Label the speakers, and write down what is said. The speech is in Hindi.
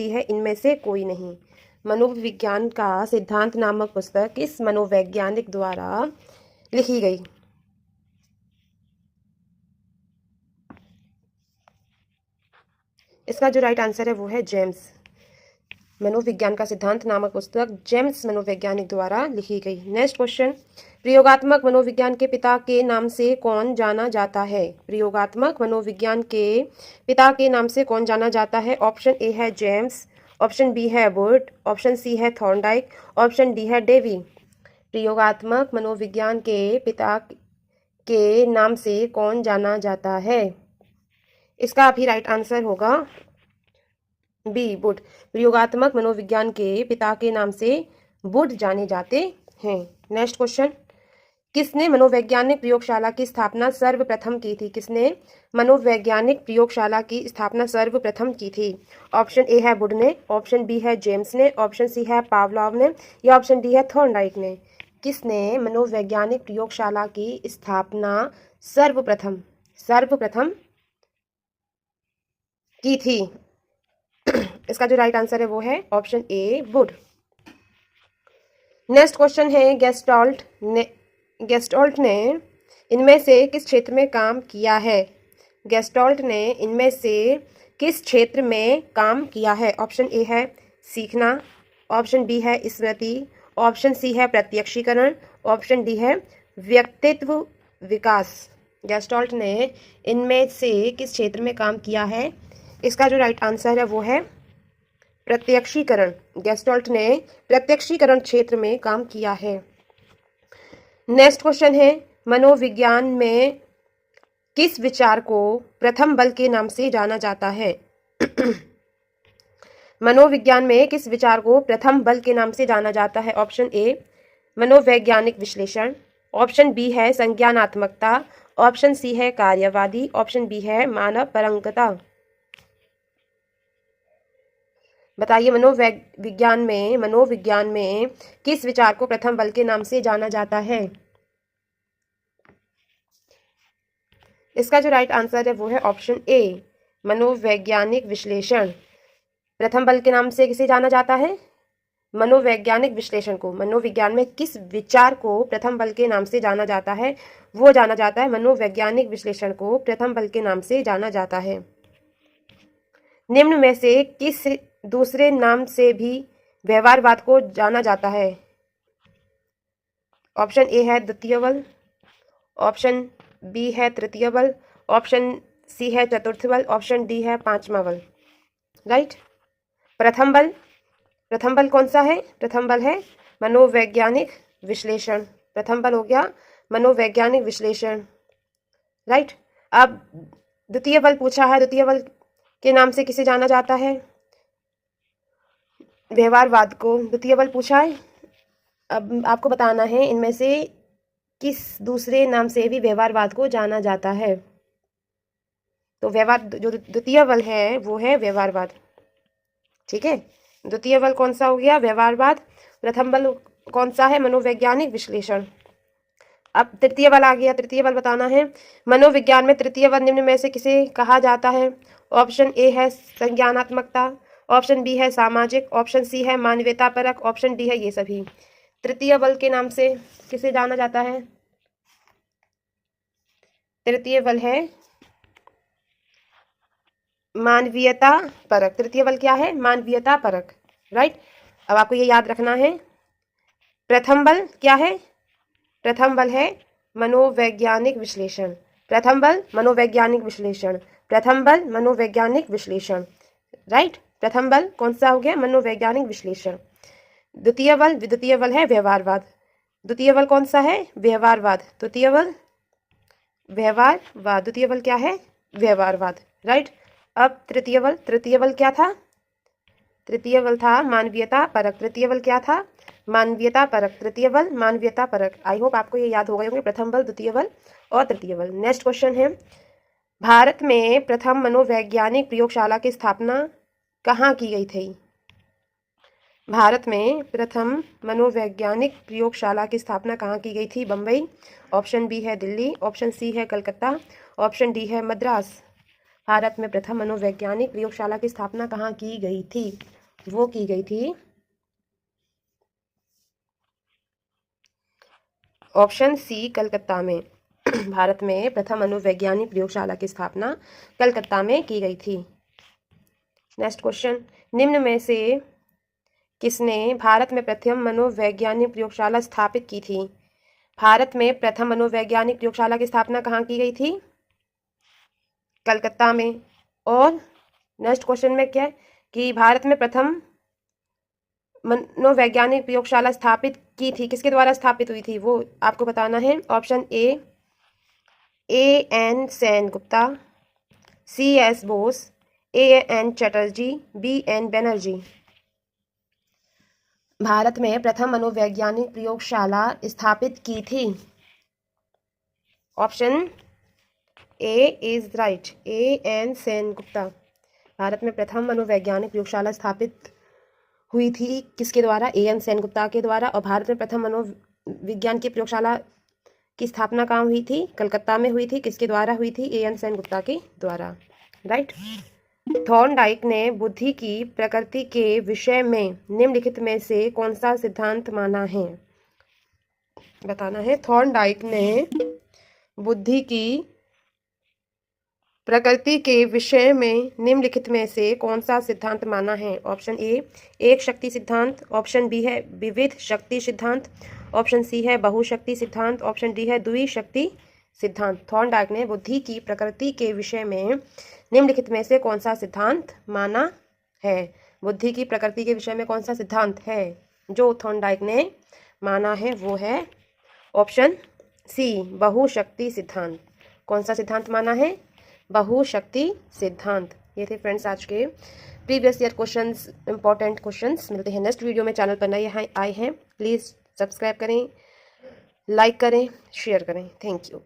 Speaker 1: है इनमें से कोई नहीं। मनोविज्ञान का सिद्धांत नामक पुस्तक किस मनोवैज्ञानिक द्वारा लिखी गई? इसका जो राइट आंसर है वो है जेम्स। मनोविज्ञान का सिद्धांत नामक पुस्तक जेम्स मनोवैज्ञानिक द्वारा लिखी गई। नेक्स्ट क्वेश्चन, प्रयोगात्मक मनोविज्ञान के पिता के नाम से कौन जाना जाता है? प्रयोगात्मक मनोविज्ञान के पिता के नाम से कौन जाना जाता है? ऑप्शन ए है जेम्स, ऑप्शन बी है वुड, ऑप्शन सी है थॉर्नडाइक, ऑप्शन डी है डेवी। प्रयोगात्मक मनोविज्ञान के पिता के नाम से कौन जाना जाता है? इसका भी राइट आंसर होगा बी, वुड। प्रयोगात्मक मनोविज्ञान के पिता के नाम से वुड जाने जाते हैं। नेक्स्ट क्वेश्चन, किसने मनोवैज्ञानिक प्रयोगशाला की स्थापना सर्वप्रथम की थी? किसने मनोवैज्ञानिक प्रयोगशाला की स्थापना सर्वप्रथम की थी? ऑप्शन ए है वुड ने, ऑप्शन बी है जेम्स ने, ऑप्शन सी है पावलोव ने, या ऑप्शन डी है थॉर्नडाइक ने। किसने मनोवैज्ञानिक प्रयोगशाला की स्थापना सर्वप्रथम सर्वप्रथम की थी? इसका जो राइट आंसर है वो है option A, would. Next question है, गेस्टॉल्ट ने इनमें से किस क्षेत्र में काम किया है? गेस्टॉल्ट ने इनमें से किस क्षेत्र में काम किया है? ऑप्शन ए है सीखना, ऑप्शन बी है स्मृति, ऑप्शन सी है प्रत्यक्षीकरण, ऑप्शन डी है व्यक्तित्व विकास। गेस्टॉल्ट ने इनमें से किस क्षेत्र में काम किया है? इसका जो राइट आंसर है वो है प्रत्यक्षीकरण। गेस्टॉल्ट ने प्रत्यक्षीकरण क्षेत्र में काम किया है। नेक्स्ट क्वेश्चन है, मनोविज्ञान में किस विचार को प्रथम बल के नाम से जाना जाता है? मनोविज्ञान में किस विचार को प्रथम बल के नाम से जाना जाता है? ऑप्शन ए मनोवैज्ञानिक विश्लेषण, ऑप्शन बी है संज्ञानात्मकता, ऑप्शन सी है कार्यवादी, ऑप्शन बी है मानव परंपरा। बताइए, मनोविज्ञान में किस विचार को प्रथम बल के नाम से जाना जाता है? इसका जो राइट आंसर है वो है ऑप्शन ए मनोवैज्ञानिक विश्लेषण। प्रथम बल के नाम से किसे जाना जाता है? मनोवैज्ञानिक विश्लेषण को। मनोविज्ञान में किस विचार को प्रथम बल के नाम से जाना जाता है? वो जाना जाता है मनोवैज्ञानिक विश्लेषण को प्रथम बल के नाम से जाना जाता है। निम्न में से किस दूसरे नाम से भी व्यवहारवाद को जाना जाता है? ऑप्शन ए है द्वितीय बल, ऑप्शन बी है तृतीय बल, ऑप्शन सी है चतुर्थ बल, ऑप्शन डी है पांचवा बल। राइट, प्रथम बल कौन सा है? प्रथम बल है मनोवैज्ञानिक विश्लेषण। प्रथम बल हो गया मनोवैज्ञानिक विश्लेषण। राइट, अब द्वितीय बल पूछा है, द्वितीय बल के नाम से किसे जाना जाता है? व्यवहारवाद को द्वितीय बल पूछा है। अब आपको बताना है इनमें से किस दूसरे नाम से भी व्यवहारवाद को जाना जाता है। तो जो द्वितीय बल है वो है व्यवहारवाद। ठीक है, द्वितीय बल कौन सा हो गया? व्यवहारवाद। प्रथम बल कौन सा है? मनोवैज्ञानिक विश्लेषण। अब तृतीय बल आ गया, तृतीय बल बताना है। मनोविज्ञान में तृतीय बल निम्न में से किसे कहा जाता है? ऑप्शन ए है संज्ञानात्मकता, ऑप्शन बी है सामाजिक, ऑप्शन सी है मानवीयता परक, ऑप्शन डी है ये सभी। तृतीय बल के नाम से किसे जाना जाता है? तृतीय बल है मानवीयता परक। तृतीय बल क्या है? मानवीयता परक। राइट, अब आपको ये याद रखना है। प्रथम बल क्या है? प्रथम बल है मनोवैज्ञानिक विश्लेषण। प्रथम बल मनोवैज्ञानिक विश्लेषण। प्रथम बल मनोवैज्ञानिक विश्लेषण। राइट, प्रथम बल कौन सा हो गया? मनोवैज्ञानिक विश्लेषण। द्वितीय बल है व्यवहारवाद। द्वितीय बल कौन सा है? व्यवहारवाद। द्वितीय बल व्यवहारवाद। द्वितीय बल क्या है? व्यवहारवाद। राइट, अब तृतीय बल क्या था? तृतीय बल था मानवीयता परक। तृतीय बल क्या था? मानवीयता परक। तृतीय बल मानवीयता परक। आई होप आपको ये याद हो गए होंगे, प्रथम बल, द्वितीय बल और तृतीय बल। नेक्स्ट क्वेश्चन है, भारत में प्रथम मनोवैज्ञानिक प्रयोगशाला की स्थापना कहाँ की गई थी? भारत में प्रथम मनोवैज्ञानिक प्रयोगशाला की स्थापना कहाँ की गई थी? बम्बई, ऑप्शन बी है दिल्ली, ऑप्शन सी है कलकत्ता, ऑप्शन डी है मद्रास। भारत में प्रथम मनोवैज्ञानिक प्रयोगशाला की स्थापना कहाँ की गई थी? वो की गई थी ऑप्शन सी कलकत्ता में। भारत में प्रथम मनोवैज्ञानिक प्रयोगशाला की स्थापना कलकत्ता में की गई थी। नेक्स्ट क्वेश्चन, निम्न में से किसने भारत में प्रथम मनोवैज्ञानिक प्रयोगशाला स्थापित की थी? भारत में प्रथम मनोवैज्ञानिक प्रयोगशाला की स्थापना कहाँ की गई थी? कलकत्ता में। और नेक्स्ट क्वेश्चन में क्या है कि भारत में प्रथम मनोवैज्ञानिक प्रयोगशाला स्थापित की थी, किसके द्वारा स्थापित हुई थी वो आपको बताना है। Option A N Sen Gupta, C S Bose, N Chatterjee, B N Banerjee. भारत में प्रथम मनोवैज्ञानिक प्रयोगशाला स्थापित की थी। Option A is right, N Sen Gupta. भारत में प्रथम मनोवैज्ञानिक प्रयोगशाला स्थापित हुई थी किसके द्वारा? एन सेन गुप्ता के द्वारा। और भारत में प्रथम मनोविज्ञान की प्रयोगशाला की स्थापना कहाँ हुई थी? कलकत्ता में हुई थी। किसके द्वारा हुई थी? एन सेन गुप्ता के द्वारा। राइट। थॉर्नडाइक ने बुद्धि की प्रकृति के विषय में निम्नलिखित में से कौन सा सिद्धांत माना है? बताना है। थॉर्नडाइक ने बुद्धि की प्रकृति के विषय में निम्नलिखित में से कौन सा सिद्धांत माना है? ऑप्शन ए एक शक्ति सिद्धांत, ऑप्शन बी है विविध शक्ति सिद्धांत, ऑप्शन सी है बहुशक्ति सिद्धांत, ऑप्शन डी है द्विशक्ति सिद्धांत। थॉर्नडाइक ने बुद्धि की प्रकृति के विषय में निम्नलिखित में से कौन सा सिद्धांत माना है? बुद्धि की प्रकृति के विषय में कौन सा सिद्धांत है जो थॉर्नडाइक ने माना है? वो है ऑप्शन सी बहुशक्ति सिद्धांत। कौन सा सिद्धांत माना है? बहुशक्ति सिद्धांत। ये थे फ्रेंड्स आज के previous year questions, important questions. मिलते हैं नेक्स्ट वीडियो में। चैनल पर नए आए हैं प्लीज़ सब्सक्राइब करें, लाइक करें, शेयर करें। Thank you.